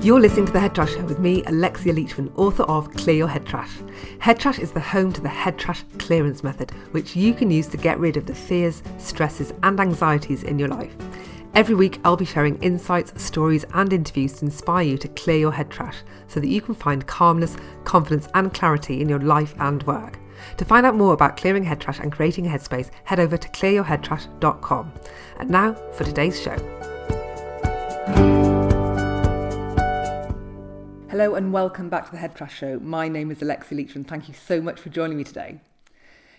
You're listening to The Head Trash Show with me, Alexia Leachman, author of Clear Your Head Trash. Head Trash is the home to the head trash clearance method, which you can use to get rid of the fears, stresses and anxieties in your life. Every week I'll be sharing insights, stories and interviews to inspire you to clear your head trash so that you can find calmness, confidence and clarity in your life and work. To find out more about clearing head trash and creating a headspace, head over to clearyourheadtrash.com. And now for today's show. Hello and welcome back to the Head Trash Show. My name is Alexia Leachman. Thank you so much for joining me today.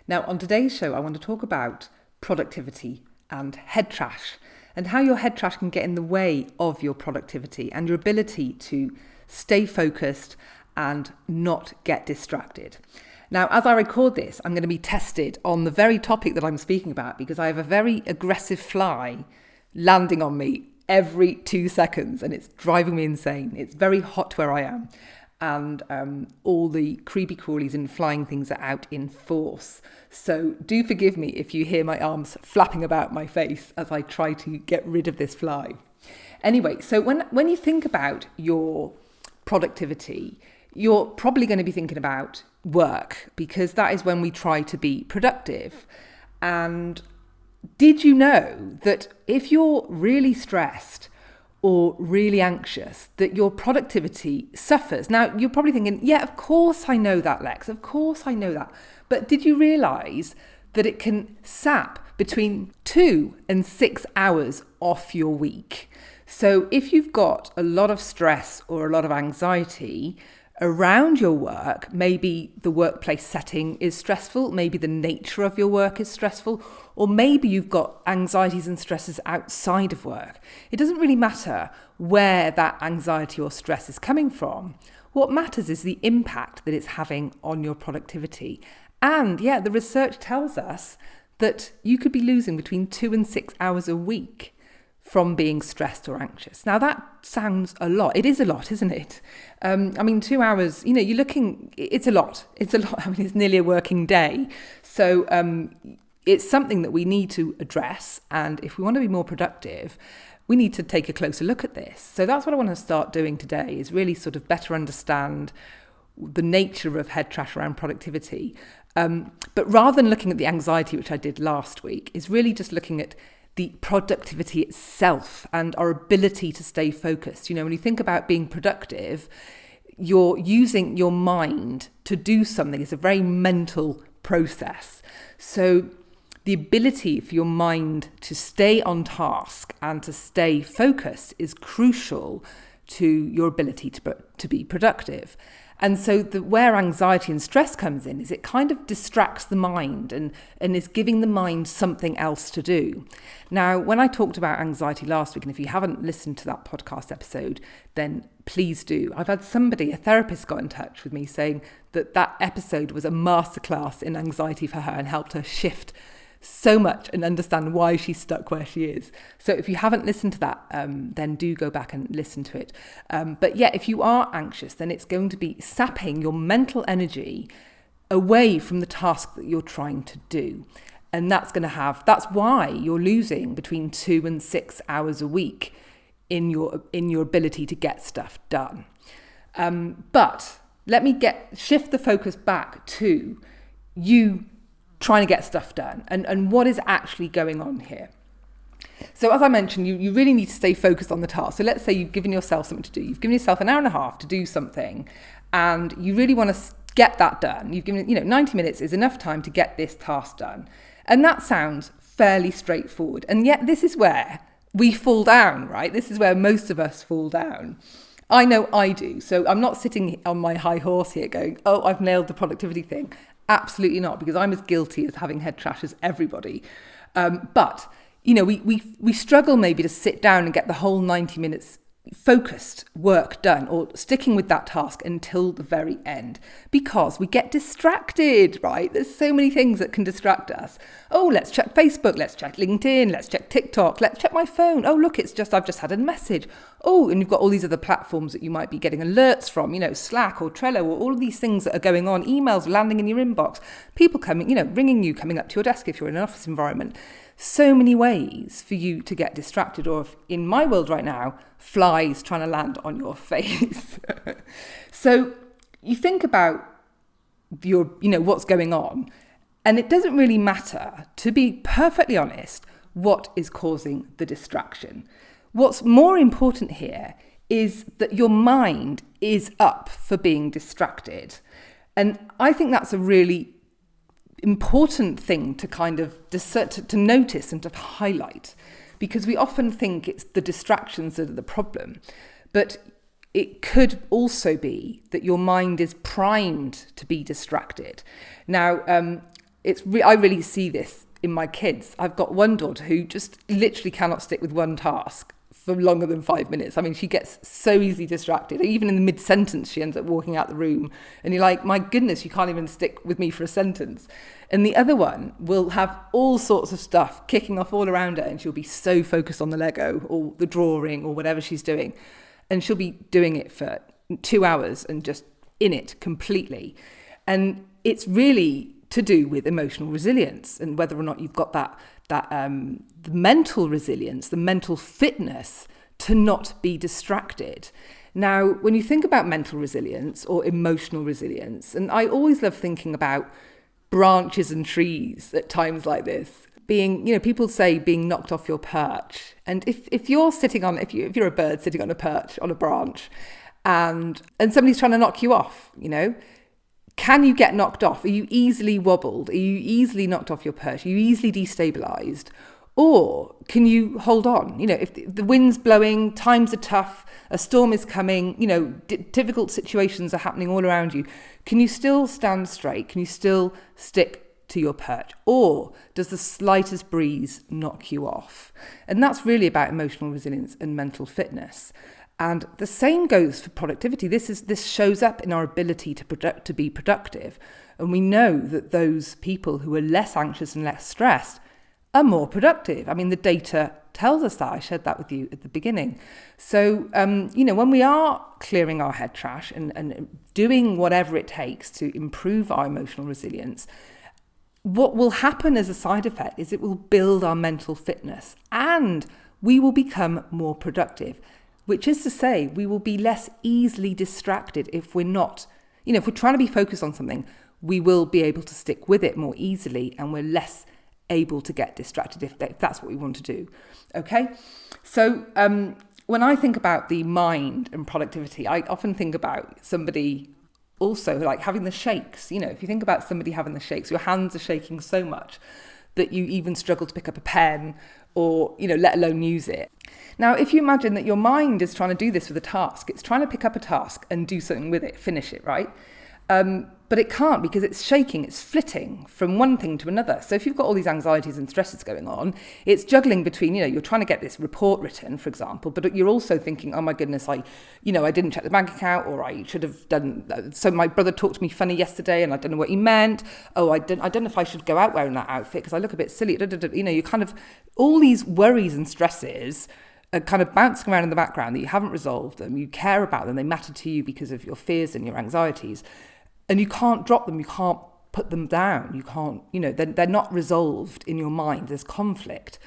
Now, on today's show, I want to talk about productivity and head trash and how your head trash can get in the way of your productivity and your ability to stay focused and not get distracted. Now, as I record this, I'm going to be tested on the very topic that I'm speaking about because I have a very aggressive fly landing on me every 2 seconds and it's driving me insane. It's very hot where I am and all the creepy crawlies and flying things are out in force. So do forgive me if you hear my arms flapping about my face as I try to get rid of this fly. Anyway, so when you think about your productivity, you're probably going to be thinking about work because that is when we try to be productive. And did you know that if you're really stressed or really anxious, that your productivity suffers? Now, you're probably thinking, yeah, of course I know that, Lex. Of course I know that. But did you realise that it can sap between 2 and 6 hours off your week? So if you've got a lot of stress or a lot of anxiety around your work, maybe the workplace setting is stressful, maybe the nature of your work is stressful, or maybe you've got anxieties and stresses outside of work. It doesn't really matter where that anxiety or stress is coming from. What matters is the impact that it's having on your productivity. And yeah, the research tells us that you could be losing between 2 and 6 hours a week from being stressed or anxious. Now that sounds a lot. It is a lot, isn't it? 2 hours, you're looking, it's a lot. It's a lot. It's nearly a working day. So it's something that we need to address. And if we want to be more productive, we need to take a closer look at this. So that's what I want to start doing today, is really sort of better understand the nature of head trash around productivity. But rather than looking at the anxiety, which I did last week, is really just looking at the productivity itself and our ability to stay focused. When you think about being productive, you're using your mind to do something. It's a very mental process. So the ability for your mind to stay on task and to stay focused is crucial to your ability to be productive. And so where anxiety and stress comes in is it kind of distracts the mind and is giving the mind something else to do. Now, when I talked about anxiety last week, and if you haven't listened to that podcast episode, then please do. I've had a therapist got in touch with me saying that episode was a masterclass in anxiety for her and helped her shift so much and understand why she's stuck where she is. So if you haven't listened to that, then do go back and listen to it. But yeah, if you are anxious, then it's going to be sapping your mental energy away from the task that you're trying to do. And that's why you're losing between 2 and 6 hours a week in your ability to get stuff done. But let me shift the focus back to you trying to get stuff done and what is actually going on here. So as I mentioned, you really need to stay focused on the task. So let's say you've given yourself something to do. You've given yourself an hour and a half to do something and you really want to get that done. You've given 90 minutes is enough time to get this task done. And that sounds fairly straightforward. And yet this is where we fall down, right? This is where most of us fall down. I know I do. So I'm not sitting on my high horse here going, oh, I've nailed the productivity thing. Absolutely not, because I'm as guilty as having head trash as everybody. But we struggle maybe to sit down and get the whole 90 minutes focused work done or sticking with that task until the very end because we get distracted, right? There's so many things that can distract us. Oh, let's check Facebook, let's check LinkedIn, let's check TikTok, let's check my phone. Oh, look, I've just had a message. Oh, and you've got all these other platforms that you might be getting alerts from, Slack or Trello or all of these things that are going on, emails landing in your inbox, people coming, ringing you, coming up to your desk if you're in an office environment. So many ways for you to get distracted, or if, in my world right now, flies trying to land on your face. So you think about what's going on, and it doesn't really matter, to be perfectly honest, what is causing the distraction. What's more important here is that your mind is up for being distracted. And I think that's a really important thing to kind of to notice and to highlight, because we often think it's the distractions that are the problem. But it could also be that your mind is primed to be distracted. Now, I really see this in my kids. I've got one daughter who just literally cannot stick with one task for longer than 5 minutes. I mean, she gets so easily distracted. Even in the mid-sentence, she ends up walking out the room. And you're like, my goodness, you can't even stick with me for a sentence. And the other one will have all sorts of stuff kicking off all around her, and she'll be so focused on the Lego or the drawing or whatever she's doing. And she'll be doing it for 2 hours and just in it completely. And it's really to do with emotional resilience and whether or not you've got the mental resilience, the mental fitness to not be distracted. Now, when you think about mental resilience or emotional resilience, and I always love thinking about branches and trees at times like this, being, people say being knocked off your perch. And if you're a bird sitting on a perch, on a branch, and somebody's trying to knock you off, can you get knocked off? Are you easily wobbled? Are you easily knocked off your perch? Are you easily destabilized? Or can you hold on? If the wind's blowing, times are tough, a storm is coming, difficult situations are happening all around you, can you still stand straight? Can you still stick to your perch? Or does the slightest breeze knock you off? And that's really about emotional resilience and mental fitness. And the same goes for productivity. This shows up in our ability to be productive. And we know that those people who are less anxious and less stressed are more productive. I mean, the data tells us that. I shared that with you at the beginning. So, when we are clearing our head trash and doing whatever it takes to improve our emotional resilience, what will happen as a side effect is it will build our mental fitness and we will become more productive. Which is to say, we will be less easily distracted if we're not, if we're trying to be focused on something, we will be able to stick with it more easily and we're less able to get distracted if that's what we want to do. Okay? So when I think about the mind and productivity, I often think about somebody also like having the shakes. If you think about somebody having the shakes, your hands are shaking so much that you even struggle to pick up a pen or, let alone use it. Now, if you imagine that your mind is trying to do this with a task, it's trying to pick up a task and do something with it, finish it, right? But it can't because it's shaking, it's flitting from one thing to another. So if you've got all these anxieties and stresses going on, it's juggling between, you're trying to get this report written, for example, but you're also thinking, oh my goodness, I didn't check the bank account, or I should have done, so my brother talked to me funny yesterday and I don't know what he meant. Oh, I don't know if I should go out wearing that outfit because I look a bit silly. You kind of, all these worries and stresses are kind of bouncing around in the background that you haven't resolved them, you care about them, they matter to you because of your fears and your anxieties. And you can't drop them, you can't put them down, you can't, they're not resolved in your mind, there's conflict.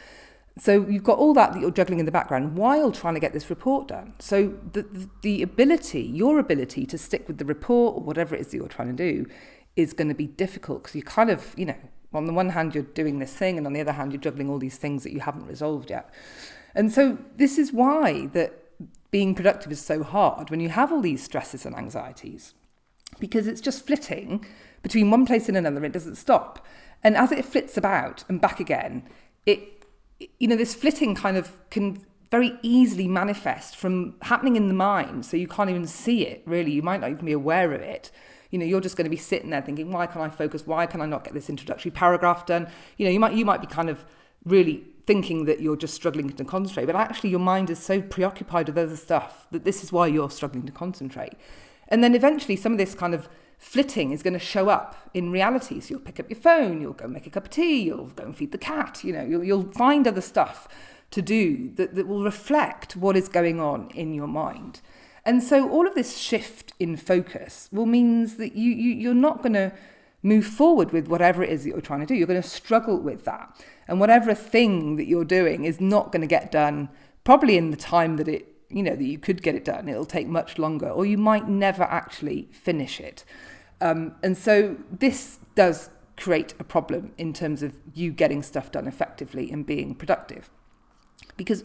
So you've got all that you're juggling in the background while trying to get this report done. So the ability, your ability to stick with the report or whatever it is that you're trying to do is going to be difficult because you kind of, on the one hand you're doing this thing and on the other hand you're juggling all these things that you haven't resolved yet. And so this is why that being productive is so hard when you have all these stresses and anxieties. Because it's just flitting between one place and another, it doesn't stop. And as it flits about and back again, this flitting kind of can very easily manifest from happening in the mind. So you can't even see it, really. You might not even be aware of it. You're just going to be sitting there thinking, why can't I focus? Why can I not get this introductory paragraph done? You might be kind of really thinking that you're just struggling to concentrate. But actually your mind is so preoccupied with other stuff that this is why you're struggling to concentrate. And then eventually some of this kind of flitting is going to show up in reality. So you'll pick up your phone, you'll go make a cup of tea, you'll go and feed the cat, you'll find other stuff to do that will reflect what is going on in your mind. And so all of this shift in focus means that you're not going to move forward with whatever it is that you're trying to do. You're going to struggle with that. And whatever thing that you're doing is not going to get done probably in the time that that you could get it done. It'll take much longer, or you might never actually finish it. And so this does create a problem in terms of you getting stuff done effectively and being productive. Because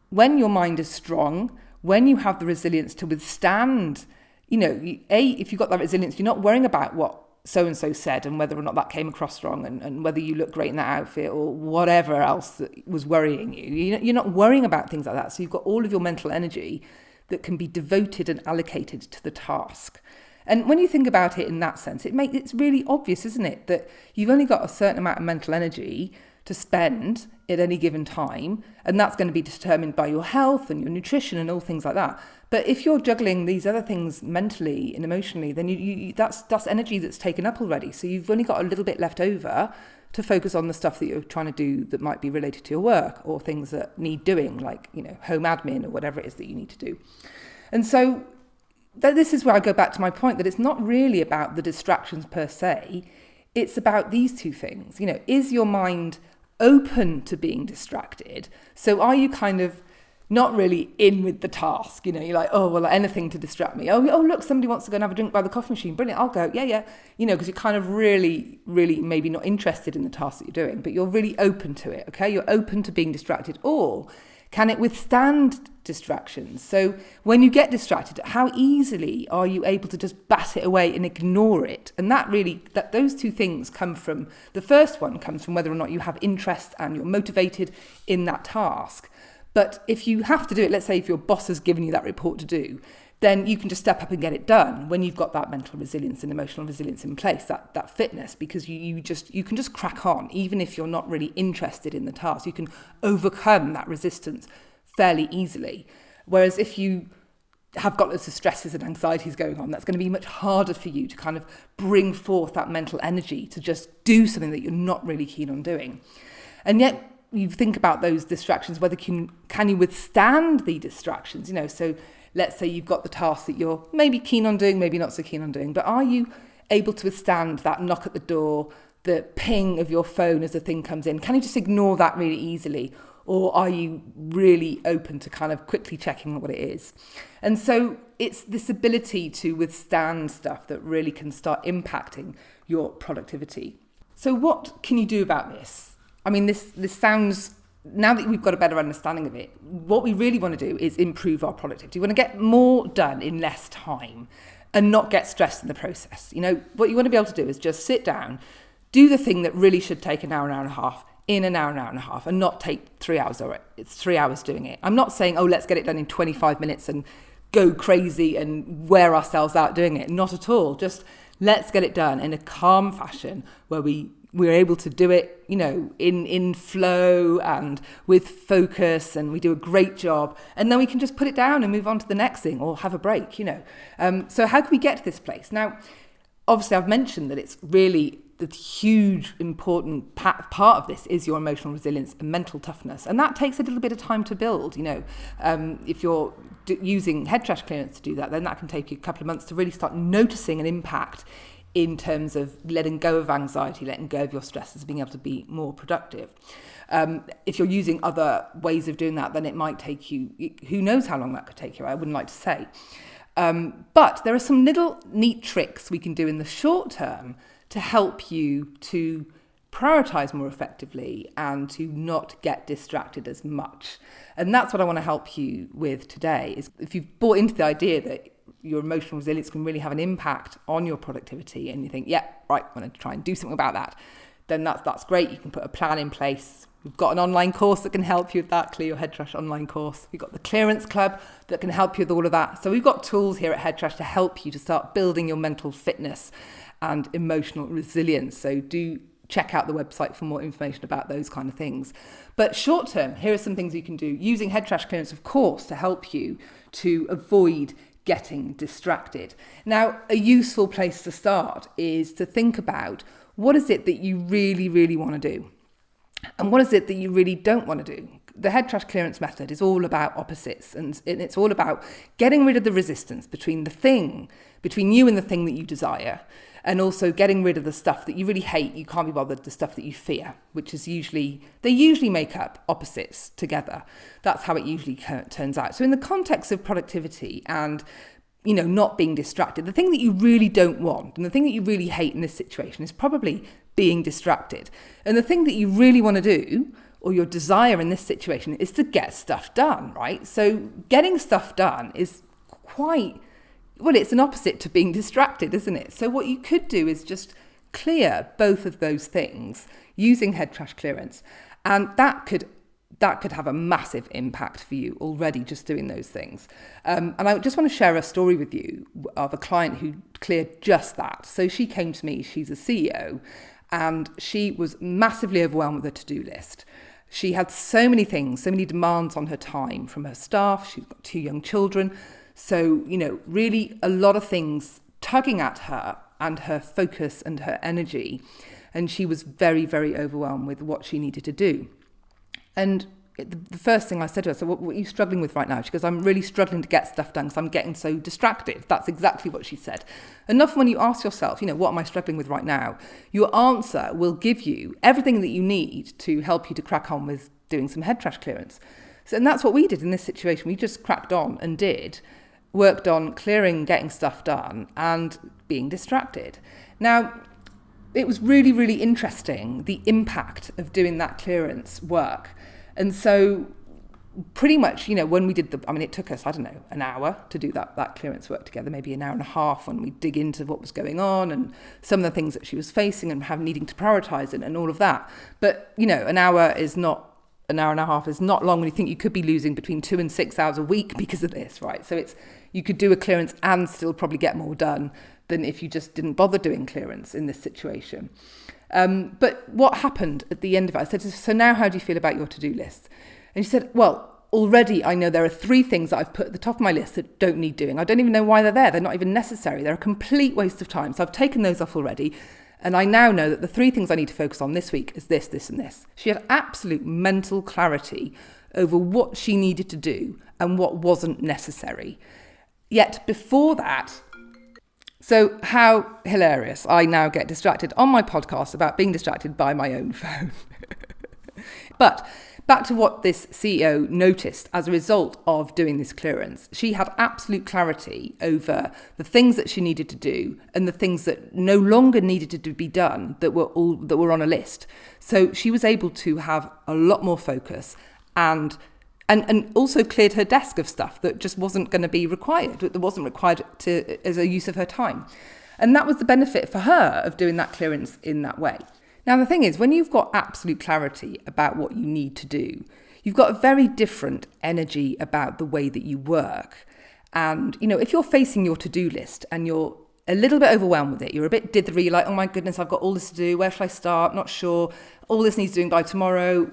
when your mind is strong, when you have the resilience to withstand, if you've got that resilience, you're not worrying about what so-and-so said and whether or not that came across wrong and whether you look great in that outfit or whatever else that was worrying you. You're not worrying about things like that. So you've got all of your mental energy that can be devoted and allocated to the task. And when you think about it in that sense, it's really obvious, isn't it, that you've only got a certain amount of mental energy to spend at any given time, and that's going to be determined by your health and your nutrition and all things like that. But if you're juggling these other things mentally and emotionally, then that's energy that's taken up already. So you've only got a little bit left over to focus on the stuff that you're trying to do that might be related to your work or things that need doing, like home admin or whatever it is that you need to do. And so this is where I go back to my point that it's not really about the distractions per se. It's about these two things. Is your mind open to being distracted? So are you kind of not really in with the task? You're like, oh, well, anything to distract me. Oh, look, somebody wants to go and have a drink by the coffee machine. Brilliant, I'll go. Yeah. Because you're kind of really, really maybe not interested in the task that you're doing, but you're really open to it, okay? You're open to being distracted. Or can it withstand distractions? So when you get distracted, how easily are you able to just bat it away and ignore it? And those two things come from, the first one comes from whether or not you have interest and you're motivated in that task. But if you have to do it, let's say if your boss has given you that report to do, then you can just step up and get it done when you've got that mental resilience and emotional resilience in place, that fitness, because you can just crack on, even if you're not really interested in the task. You can overcome that resistance fairly easily. Whereas if you have got lots of stresses and anxieties going on, that's going to be much harder for you to kind of bring forth that mental energy to just do something that you're not really keen on doing. And yet you think about those distractions, whether can you withstand the distractions? So let's say you've got the task that you're maybe keen on doing, maybe not so keen on doing, but are you able to withstand that knock at the door, the ping of your phone as the thing comes in? Can you just ignore that really easily? Or are you really open to kind of quickly checking what it is? And so it's this ability to withstand stuff that really can start impacting your productivity. So what can you do about this? I mean, this sounds, now that we've got a better understanding of it, what we really want to do is improve our productivity. We want to get more done in less time and not get stressed in the process. What you want to be able to do is just sit down, do the thing that really should take an hour and a half in an hour and a half, and not take 3 hours, or it's 3 hours doing it. I'm not saying, let's get it done in 25 minutes and go crazy and wear ourselves out doing it. Not at all. Just let's get it done in a calm fashion where we're able to do it, in flow and with focus, and we do a great job, and then we can just put it down and move on to the next thing or have a break, So how can we get to this place? Now, obviously, I've mentioned that it's really the huge, important part of this is your emotional resilience and mental toughness, and that takes a little bit of time to build. If you're using head trash clearance to do that, then that can take you a couple of months to really start noticing an impact in terms of letting go of anxiety, letting go of your stresses, being able to be more productive. If you're using other ways of doing that, then it might take you, who knows how long that could take you, I wouldn't like to say. But there are some little neat tricks we can do in the short term to help you to prioritize more effectively and to not get distracted as much. And that's what I want to help you with today, is if you've bought into the idea that your emotional resilience can really have an impact on your productivity, and you think, I'm going to try and do something about that, then that's great. You can put a plan in place. We've got an online course that can help you with that, Clear Your Head Trash online course. We've got the Clearance Club that can help you with all of that. So we've got tools here at Head Trash to help you to start building your mental fitness and emotional resilience. So do check out the website for more information about those kind of things. But short term, here are some things you can do using head trash clearance, of course, to help you to avoid getting distracted. Now, a useful place to start is to think about what is it that you really, really want to do? And what is it that you really don't want to do? the head trash clearance method is all about opposites, and it's all about getting rid of the resistance between you and the thing that you desire, and also getting rid of the stuff that you really hate, you can't be bothered, the stuff that you fear, which is they usually make up opposites together. That's how it usually turns out. So in the context of productivity and not being distracted, the thing that you really don't want and the thing that you really hate in this situation is probably being distracted. And the thing that you really want to do, or your desire in this situation, is to get stuff done, right? So getting stuff done is it's an opposite to being distracted, isn't it? So what you could do is just clear both of those things using head trash clearance. And that could have a massive impact for you already, just doing those things. And I just want to share a story with you of a client who cleared just that. So she came to me, she's a CEO, and she was massively overwhelmed with her to-do list. She had so many things, so many demands on her time from her staff. She's got 2 young children. So, really a lot of things tugging at her and her focus and her energy. And she was very, very overwhelmed with what she needed to do. And the first thing I said to her, so what are you struggling with right now? She goes, I'm really struggling to get stuff done because I'm getting so distracted. That's exactly what she said. Enough when you ask yourself, what am I struggling with right now? Your answer will give you everything that you need to help you to crack on with doing some head trash clearance. And that's what we did in this situation. We just cracked on and worked on clearing, getting stuff done and being distracted. Now, it was really, really interesting, the impact of doing that clearance work. And so pretty much, when we did it took us, an hour to do that clearance work together, maybe an hour and a half when we dig into what was going on and some of the things that she was facing and needing to prioritize it and all of that. But, an hour and a half is not long when you think you could be losing between 2 and 6 hours a week because of this, right? So you could do a clearance and still probably get more done than if you just didn't bother doing clearance in this situation. But what happened at the end of it, I said, so now how do you feel about your to-do list? And she said, well, already I know there are 3 things that I've put at the top of my list that don't need doing. I don't even know why they're there. They're not even necessary. They're a complete waste of time. So I've taken those off already. And I now know that the 3 things I need to focus on this week is this, this, and this. She had absolute mental clarity over what she needed to do and what wasn't necessary. Yet before that, so how hilarious, I now get distracted on my podcast about being distracted by my own phone. But back to what this CEO noticed as a result of doing this clearance. She had absolute clarity over the things that she needed to do and the things that no longer needed to be done that were on a list. So she was able to have a lot more focus and also cleared her desk of stuff that just wasn't going to be required, that wasn't required as a use of her time. And that was the benefit for her of doing that clearance in that way. Now, the thing is, when you've got absolute clarity about what you need to do, you've got a very different energy about the way that you work. And, if you're facing your to-do list and you're a little bit overwhelmed with it, you're a bit dithery, you're like, oh my goodness, I've got all this to do, where should I start? Not sure, all this needs doing by tomorrow.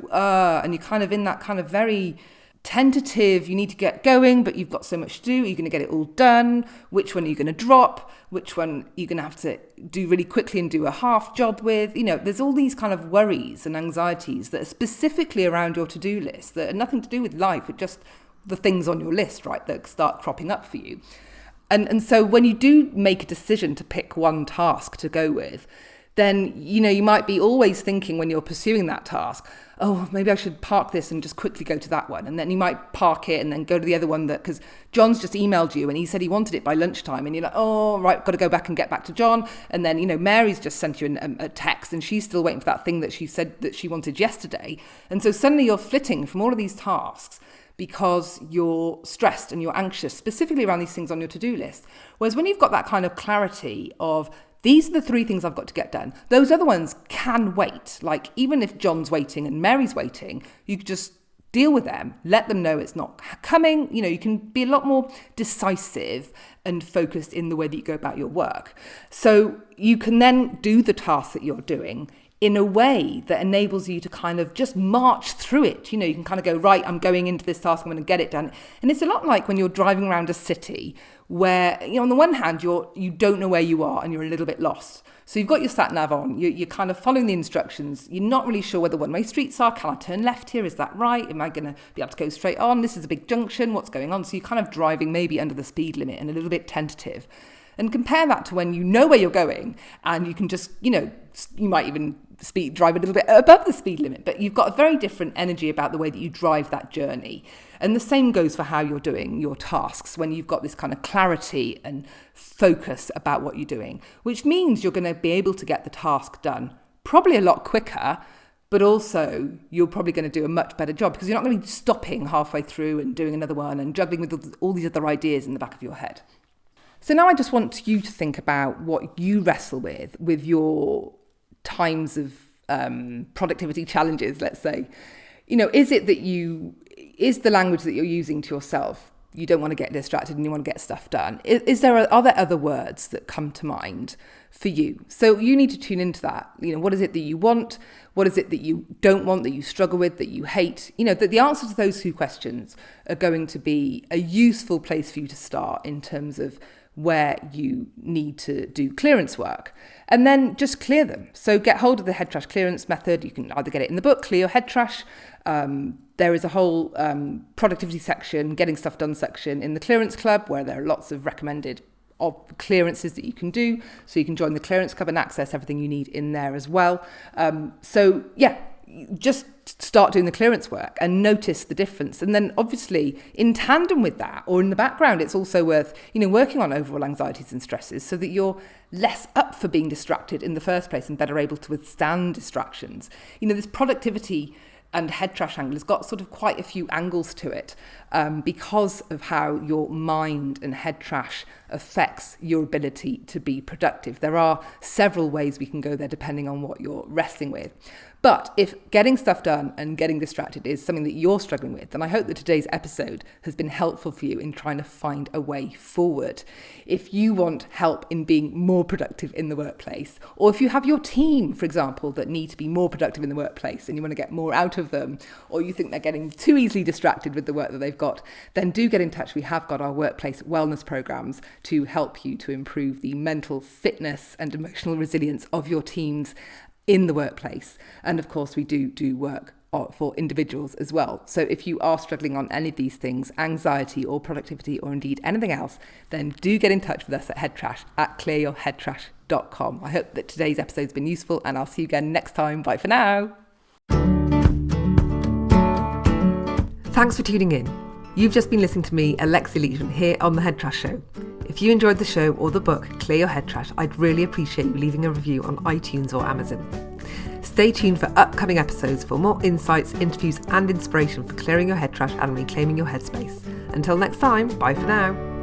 And you're kind of in that kind of very tentative, you need to get going, but you've got so much to do. Are you going to get it all done? Which one are you going to drop? Which one are you going to have to do really quickly and do a half job with? There's all these kind of worries and anxieties that are specifically around your to-do list that are nothing to do with life, but just the things on your list, right, that start cropping up for you. And so when you do make a decision to pick one task to go with, then, you might be always thinking when you're pursuing that task, oh, maybe I should park this and just quickly go to that one. And then you might park it and then go to the other one because John's just emailed you and he said he wanted it by lunchtime. And you're like, oh, right, got to go back and get back to John. And then, Mary's just sent you a text and she's still waiting for that thing that she said that she wanted yesterday. And so suddenly you're flitting from all of these tasks because you're stressed and you're anxious, specifically around these things on your to-do list. Whereas when you've got that kind of clarity of, these are the 3 things I've got to get done. Those other ones can wait. Like, even if John's waiting and Mary's waiting, you could just deal with them, let them know it's not coming. You can be a lot more decisive and focused in the way that you go about your work. So you can then do the task that you're doing in a way that enables you to kind of just march through it. You can kind of go, right, I'm going into this task, I'm going to get it done. And it's a lot like when you're driving around a city where, on the one hand, you don't know where you are and you're a little bit lost. So you've got your sat nav on, you're kind of following the instructions. You're not really sure where the one-way streets are. Can I turn left here? Is that right? Am I going to be able to go straight on? This is a big junction. What's going on? So you're kind of driving maybe under the speed limit and a little bit tentative. And compare that to when you know where you're going and you can just, you might even drive a little bit above the speed limit, but you've got a very different energy about the way that you drive that journey. And the same goes for how you're doing your tasks when you've got this kind of clarity and focus about what you're doing, which means you're going to be able to get the task done probably a lot quicker, but also you're probably going to do a much better job because you're not going to be stopping halfway through and doing another one and juggling with all these other ideas in the back of your head. So now I just want you to think about what you wrestle with your times of productivity challenges, let's say. Is it that is the language that you're using to yourself, you don't want to get distracted and you want to get stuff done? Are there other words that come to mind for you? So you need to tune into that. What is it that you want? What is it that you don't want, that you struggle with, that you hate? That the answer to those two questions are going to be a useful place for you to start in terms of where you need to do clearance work, and then just clear them. So get hold of the head trash clearance method. You can either get it in the book, Clear Your Head Trash. There is a whole productivity section, getting stuff done section in the Clearance Club, where there are lots of recommended clearances that you can do. So you can join the Clearance Club and access everything you need in there as well. Just start doing the clearance work and notice the difference. And then obviously in tandem with that, or in the background, it's also worth, working on overall anxieties and stresses so that you're less up for being distracted in the first place and better able to withstand distractions. This productivity and head trash angle has got sort of quite a few angles to it because of how your mind and head trash affects your ability to be productive. There are several ways we can go there depending on what you're wrestling with. But if getting stuff done and getting distracted is something that you're struggling with, then I hope that today's episode has been helpful for you in trying to find a way forward. If you want help in being more productive in the workplace, or if you have your team, for example, that need to be more productive in the workplace and you want to get more out of them, or you think they're getting too easily distracted with the work that they've got, then do get in touch. We have got our workplace wellness programs to help you to improve the mental fitness and emotional resilience of your teams in the workplace. And of course, we do work for individuals as well. So if you are struggling on any of these things, anxiety or productivity or indeed anything else, then do get in touch with us at headtrash at clearyourheadtrash.com. I hope that today's episode's been useful and I'll see you again next time. Bye for now. Thanks for tuning in. You've just been listening to me, Alexia Leachman, here on The Head Trash Show. If you enjoyed the show or the book, Clear Your Head Trash, I'd really appreciate you leaving a review on iTunes or Amazon. Stay tuned for upcoming episodes for more insights, interviews and inspiration for clearing your head trash and reclaiming your headspace. Until next time, bye for now.